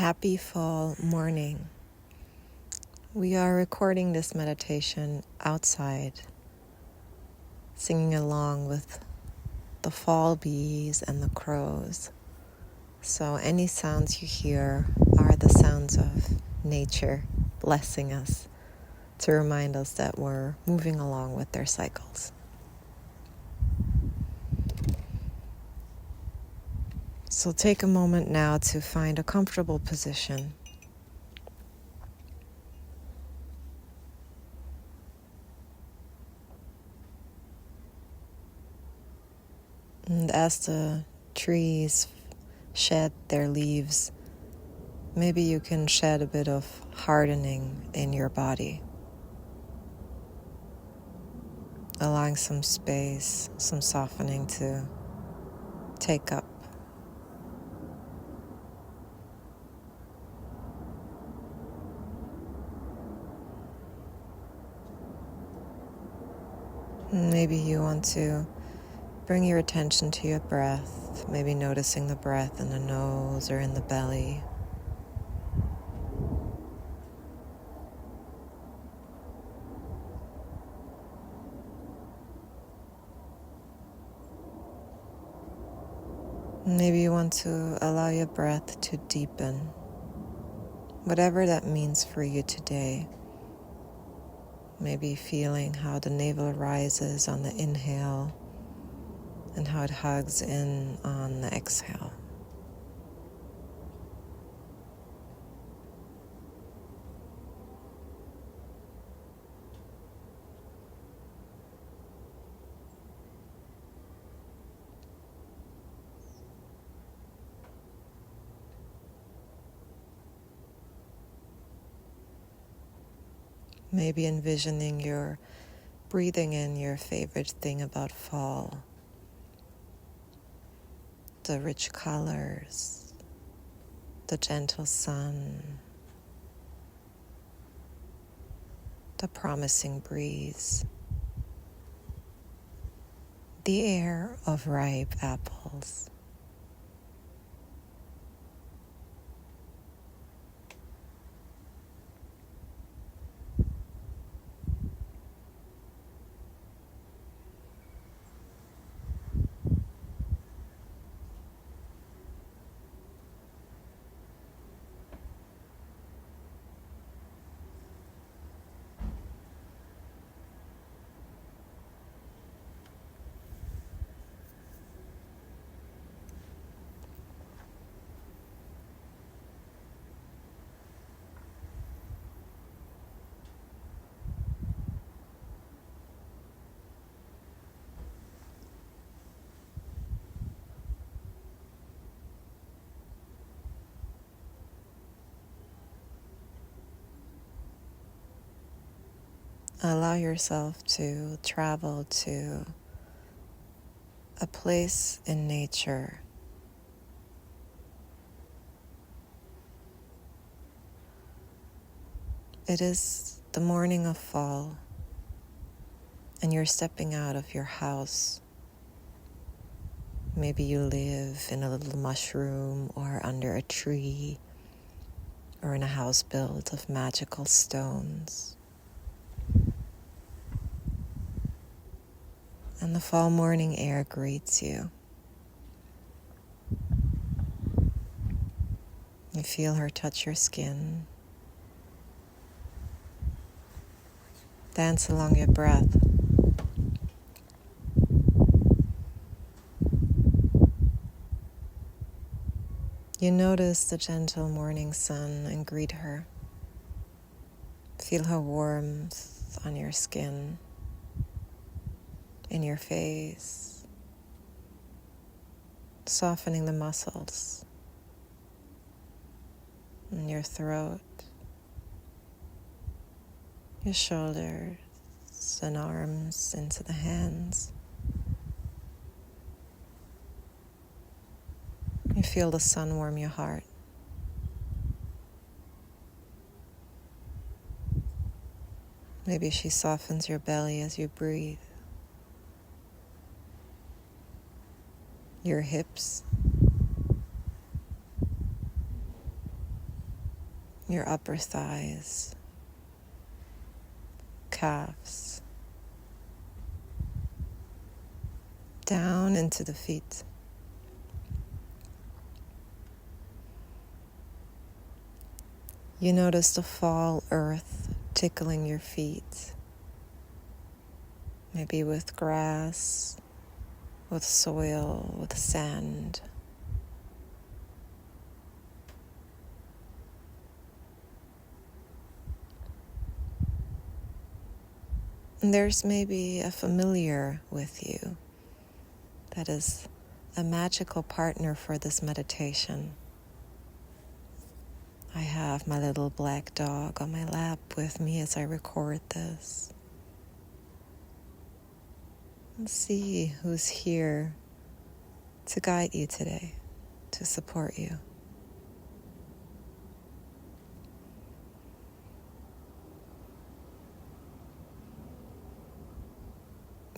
Happy fall morning. We are recording this meditation outside, singing along with the fall bees and the crows. So any sounds you hear are the sounds of nature blessing us to remind us that we're moving along with their cycles. So take a moment now to find a comfortable position. And as the trees shed their leaves, maybe you can shed a bit of hardening in your body, allowing some space, some softening to take up. Maybe you want to bring your attention to your breath, maybe noticing the breath in the nose or in the belly. Maybe you want to allow your breath to deepen, whatever that means for you today. Maybe feeling how the navel rises on the inhale and how it hugs in on the exhale. Maybe envisioning you're breathing in your favorite thing about fall. The rich colors, the gentle sun, the promising breeze, the air of ripe apples. Allow yourself to travel to a place in nature It is the morning of fall, and you're stepping out of your house. Maybe you live in a little mushroom or under a tree or in a house built of magical stones. And the fall morning air greets you. You feel her touch your skin. Dance along your breath. You notice the gentle morning sun and greet her. Feel her warmth on your skin, in your face, softening the muscles in your throat, your shoulders and arms into the hands. You feel the sun warm your heart. Maybe she softens your belly as you breathe. Your hips, your upper thighs, calves, down into the feet. You notice the fall earth tickling your feet, maybe with grass, with soil, with sand. And there's maybe a familiar with you that is a magical partner for this meditation. I have my little black dog on my lap with me as I record this. Let's see who's here to guide you today, to support you.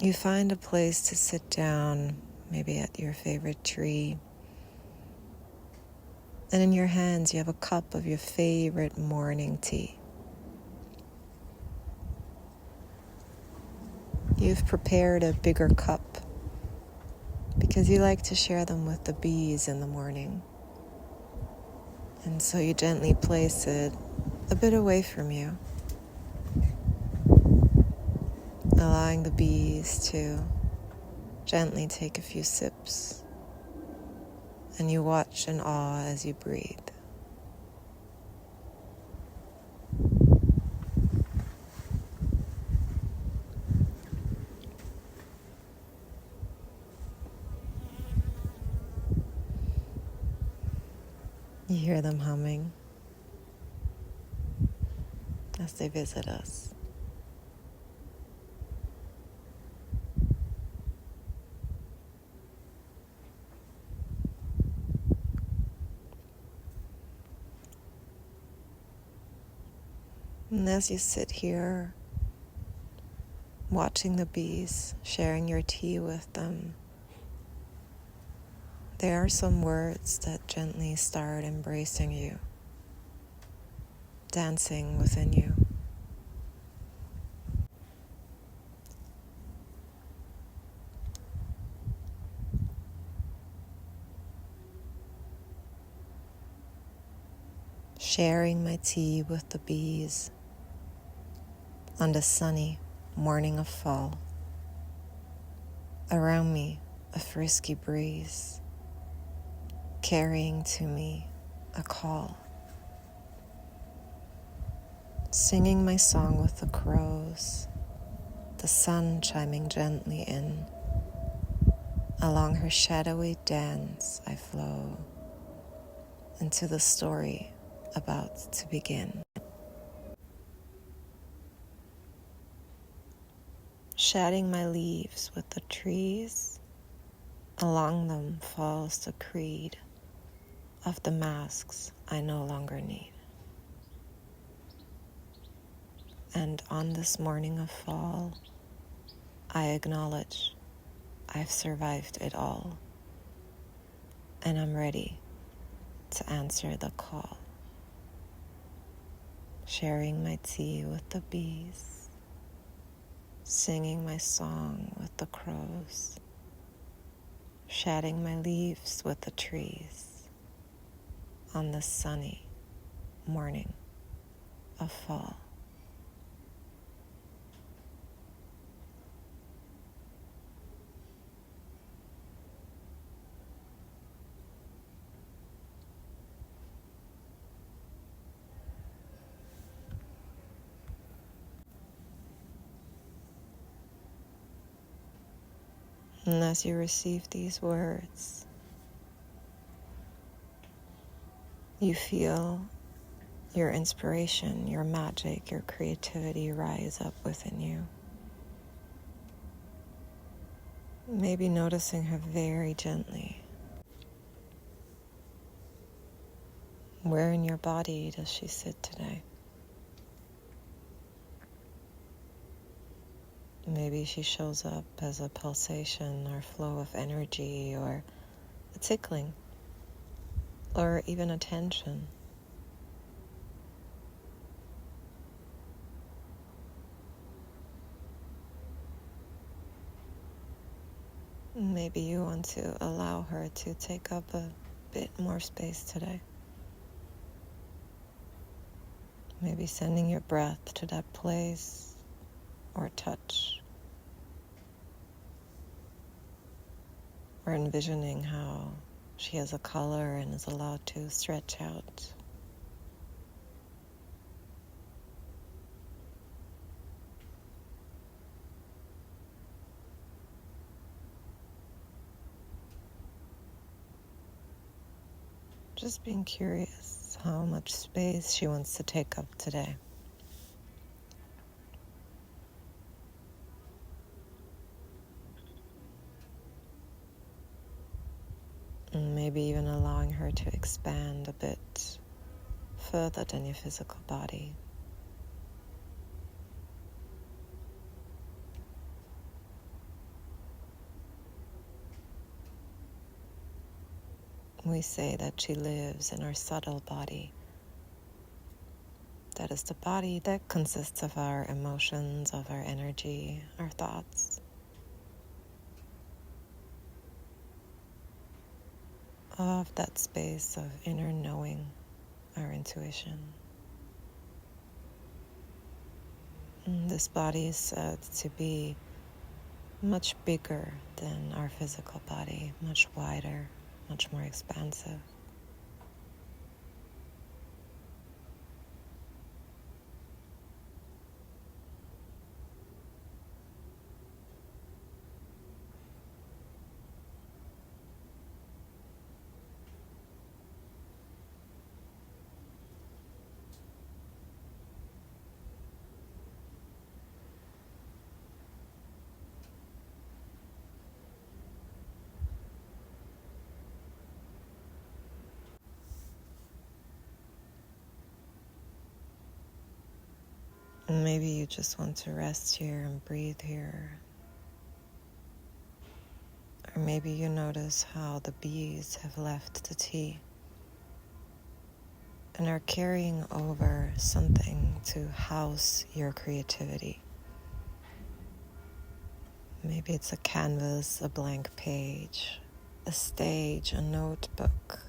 You find a place to sit down, maybe at your favorite tree. And in your hands, you have a cup of your favorite morning tea. You've prepared a bigger cup because you like to share them with the bees in the morning. And so you gently place it a bit away from you, allowing the bees to gently take a few sips. And you watch in awe as you breathe. You hear them humming as they visit us. And as you sit here, watching the bees, sharing your tea with them, there are some words that gently start embracing you, dancing within you. Sharing my tea with the bees on the sunny morning of fall. Around me, a frisky breeze, carrying to me a call. Singing my song with the crows, the sun chiming gently in. Along her shadowy dance I flow into the story about to begin. Shedding my leaves with the trees, along them falls the creed of the masks I no longer need. And on this morning of fall, I acknowledge I've survived it all, and I'm ready to answer the call. Sharing my tea with the bees, singing my song with the crows, shedding my leaves with the trees on the sunny morning of fall. And as you receive these words, you feel your inspiration, your magic, your creativity rise up within you. Maybe noticing her very gently. Where in your body does she sit today? Maybe she shows up as a pulsation or flow of energy, or a tickling, or even a tension. Maybe you want to allow her to take up a bit more space today. Maybe sending your breath to that place or touch, or envisioning how she has a color and is allowed to stretch out. Just being curious how much space she wants to take up today. And maybe even allowing her to expand a bit further than your physical body. We say that she lives in our subtle body. That is the body that consists of our emotions, of our energy, our thoughts. Of that space of inner knowing, our intuition. And this body is said to be much bigger than our physical body, much wider, much more expansive. And maybe you just want to rest here and breathe here. Or maybe you notice how the bees have left the tea and are carrying over something to house your creativity. Maybe it's a canvas, a blank page, a stage, a notebook.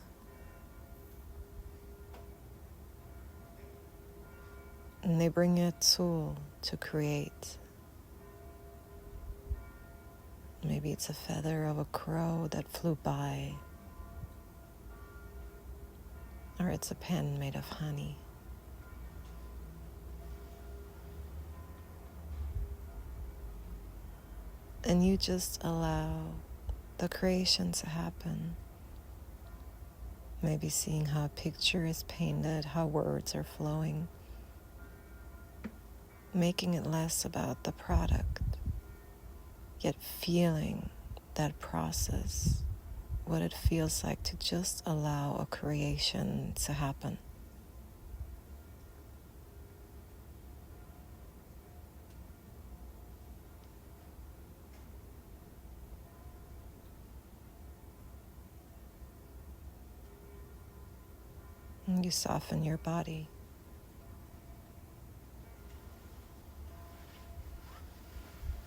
And they bring you a tool to create. Maybe it's a feather of a crow that flew by. Or it's a pen made of honey. And you just allow the creation to happen. Maybe seeing how a picture is painted, how words are flowing. Making it less about the product, yet feeling that process, what it feels like to just allow a creation to happen. And you soften your body.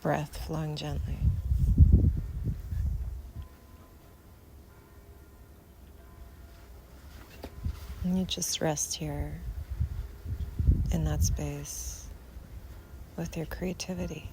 Breath flowing gently. And you just rest here in that space with your creativity.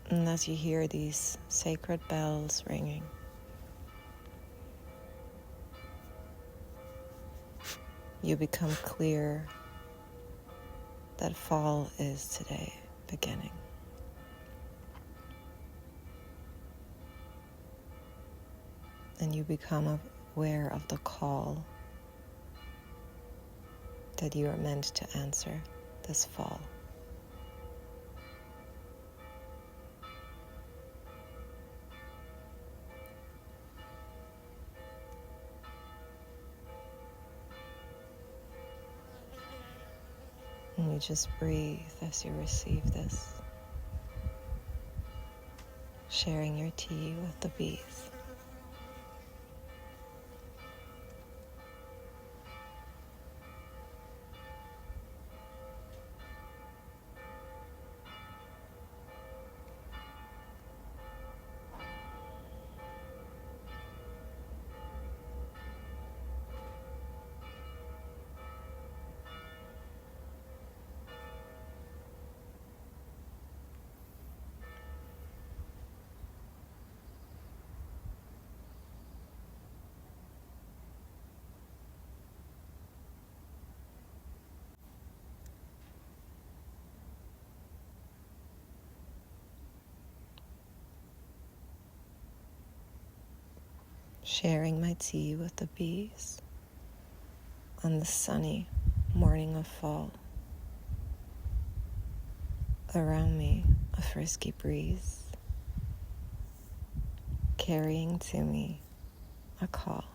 And as you hear these sacred bells ringing, you become clear that fall is today beginning. And you become aware of the call that you are meant to answer this fall. And you just breathe as you receive this, sharing your tea with the bees. Sharing my tea with the bees on the sunny morning of fall. Around me, a frisky breeze, carrying to me a call.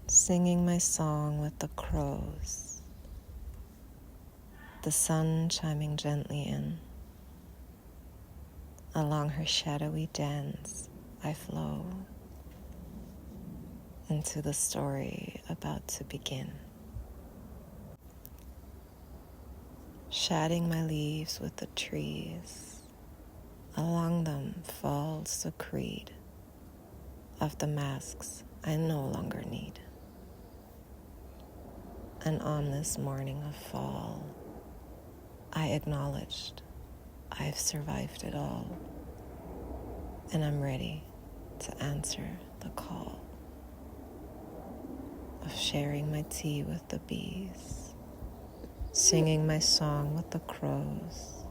Singing my song with the crows, the sun chiming gently in. Along her shadowy dance, I flow into the story about to begin. Shading my leaves with the trees, along them falls the creed of the masks I no longer need. And on this morning of fall, I acknowledged I've survived it all, and I'm ready to answer the call of sharing my tea with the bees, singing my song with the crows,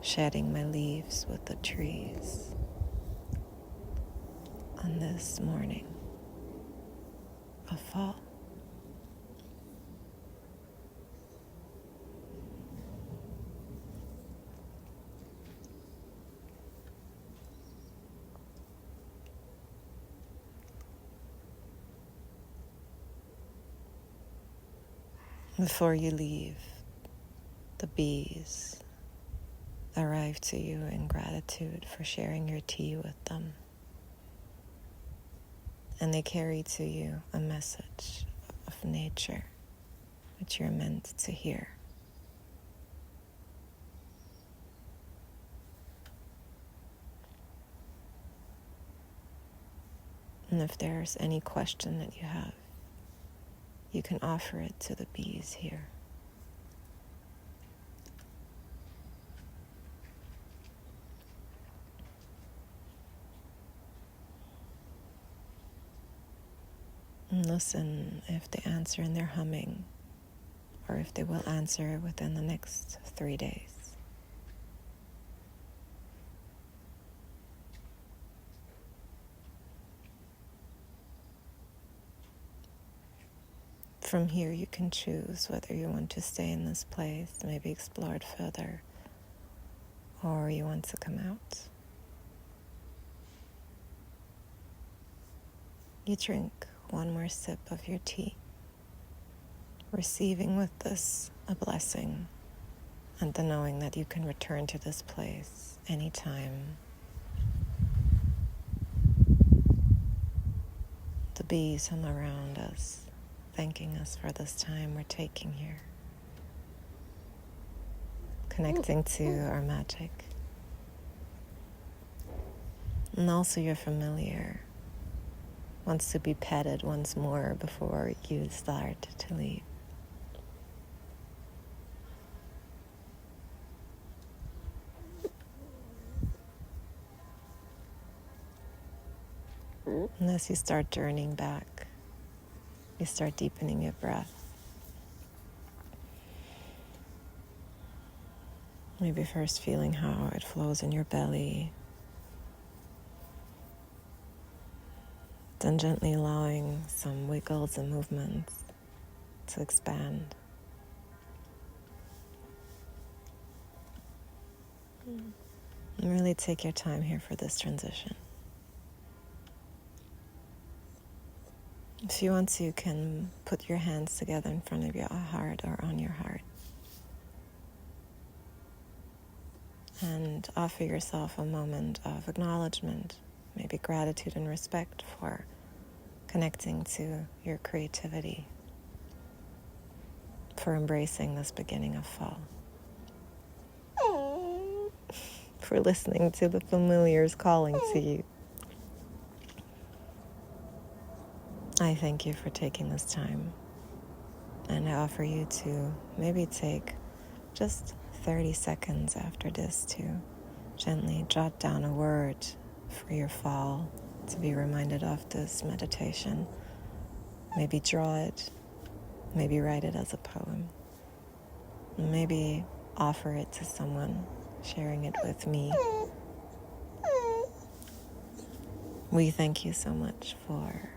shedding my leaves with the trees on this morning of fall. Before you leave, the bees arrive to you in gratitude for sharing your tea with them. And they carry to you a message of nature which you're meant to hear. And if there's any question that you have, you can offer it to the bees here. And listen if they answer in their humming, or if they will answer within the next 3 days. From here you can choose whether you want to stay in this place, maybe explore it further, or you want to come out. You drink one more sip of your tea, receiving with this a blessing and the knowing that you can return to this place anytime. The bees hum around us, thanking us for this time we're taking here, connecting to our magic. And also your familiar wants to be petted once more before you start to leave. And as you start journeying back, you start deepening your breath. Maybe first feeling how it flows in your belly, then gently allowing some wiggles and movements to expand. And really take your time here for this transition. If you want to, you can put your hands together in front of your heart or on your heart. And offer yourself a moment of acknowledgement, maybe gratitude and respect for connecting to your creativity, for embracing this beginning of fall, for listening to the familiars calling to you. I thank you for taking this time, and I offer you to maybe take just 30 seconds after this to gently jot down a word for your fall, to be reminded of this meditation. Maybe draw it, maybe write it as a poem, maybe offer it to someone, sharing it with me. We thank you so much for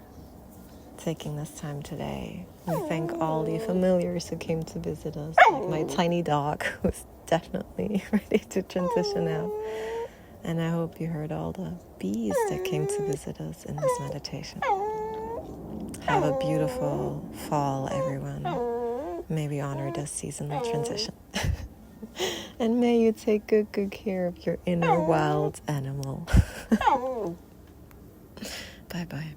taking this time today. We thank all the familiars who came to visit us, like my tiny dog who's definitely ready to transition out. And I hope you heard all the bees that came to visit us in this meditation. Have a beautiful fall, everyone. May we honor this seasonal transition. And may you take good care of your inner wild animal. Bye-bye.